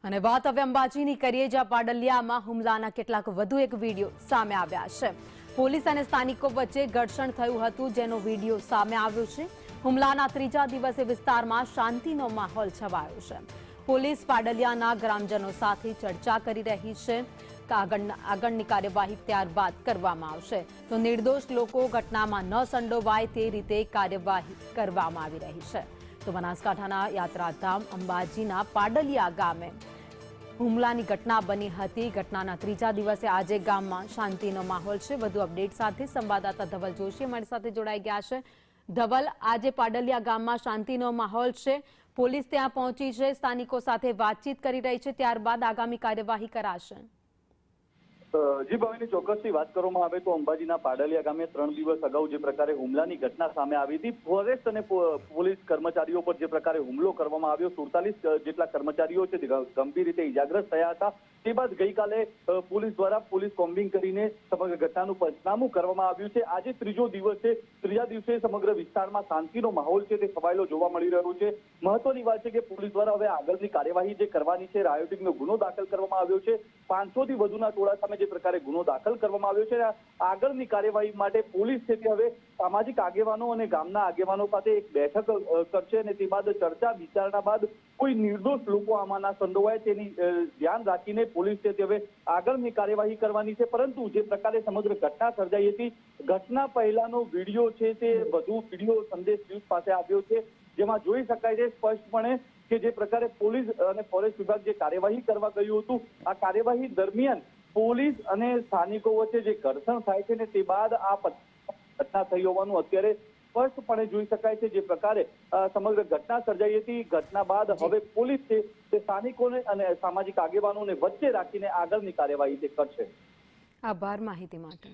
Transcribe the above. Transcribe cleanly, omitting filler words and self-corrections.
અને વાત હવે અંબાજીની કરીએ, જ્યાં પાડલિયામાં હુમલાના કેટલાક વધુ એક વિડીયો સામે આવ્યા છે। પોલીસ અને સ્થાનિકો વચ્ચે ઘર્ષણ થયું હતું, જેનો વિડીયો સામે આવ્યો છે। હુમલાના ત્રીજા દિવસે વિસ્તારમાં શાંતિનો માહોલ છવાયો છે। પોલીસ પાડલિયાના ગ્રામજનો સાથે ચર્ચા કરી રહી છે કે આગળની કાર્યવાહી ત્યારબાદ કરવામાં આવશે, તો નિર્દોષ લોકો ઘટનામાં ન સંડોવાય તે રીતે કાર્યવાહી કરવામાં આવી રહી છે। તો બનાસકાંઠાના યાત્રાધામ અંબાજીના પાડલિયા ગામે હુમલાની ઘટના બની હતી। ઘટનાના ત્રીજા દિવસે આજે ગામમાં શાંતિનો માહોલ છે। વધુ અપડેટ સાથે સંવાદદાતા ધવલ જોશી અમારી સાથે જોડાઈ ગયા છે। ધવલ, આજે પાડલિયા ગામમાં શાંતિનો માહોલ છે, પોલીસ ત્યાં પહોંચી છે, સ્થાનિકો સાથે વાતચીત કરી રહી છે, ત્યારબાદ આગામી કાર્યવાહી કરાશે। જી ભાવિની ચોક્કસથી વાત કરવામાં આવે તો અંબાજીના પાડલિયા ગામે 3 દિવસ અગાઉ જે પ્રકારે હુમલાની ઘટના સામે આવી હતી, ફોરેસ્ટ અને પોલીસ કર્મચારીઓ પર જે પ્રકારે હુમલો કરવામાં આવ્યો, 47 જેટલા કર્મચારીઓ છે ગંભીર રીતે ઇજાગ્રસ્ત થયા હતા। તે બાદ ગઈકાલે પોલીસ દ્વારા પોલીસ કોમ્બિંગ કરીને સમગ્ર ઘટનાનું પંચનામું કરવામાં આવ્યું છે। આજે ત્રીજો દિવસ છે, ત્રીજા દિવસે સમગ્ર વિસ્તારમાં શાંતિનો માહોલ છે તે છવાયેલો જોવા મળી રહ્યો છે। મહત્વની વાત છે કે પોલીસ દ્વારા હવે આગળની કાર્યવાહી જે કરવાની છે, રાયોટિંગનો ગુનો દાખલ કરવામાં આવ્યો છે। 500 થી વધુના ટોળા સામે જે પ્રકારે ગુનો દાખલ કરવામાં આવ્યો છે, આગળની કાર્યવાહી માટે પોલીસ છે તે હવે સામાજિક આગેવાનો અને ગામના આગેવાનો સાથે એક બેઠક કરશે અને તે બાદ ચર્ચા વિચારણા બાદ કોઈ નિર્દોષ લોકો આમાં ના સંડોવાય તેની ધ્યાન રાખીને પોલીસ છે તે હવે આગળની કાર્યવાહી કરવાની છે। પરંતુ જે પ્રકારે સમગ્ર ઘટના સર્જાઈ હતી, ઘટના પહેલાનો વિડીયો છે તે વધુ વિડીયો સંદેશ ન્યૂઝ પાસે આવ્યો છે, જેમાં જોઈ શકાય છે સ્પષ્ટપણે કે જે પ્રકારે પોલીસ અને ફોરેસ્ટ વિભાગ જે કાર્યવાહી કરવા ગયું હતું, આ કાર્યવાહી દરમિયાન પોલીસ અને સ્થાનિકો વચ્ચે જે ઘર્ષણ થાય છે ને તે બાદ આ ઘટના થઈ હોવાનું અત્યારે સ્પષ્ટપણે જોઈ શકાય છે। જે પ્રકારે સમગ્ર ઘટના સર્જાઈ હતી, ઘટના બાદ હવે પોલીસ છે તે સ્થાનિકોને અને સામાજિક આગેવાનોને વચ્ચે રાખીને આગળની કાર્યવાહી તે કરશે। આભાર માહિતી માટે।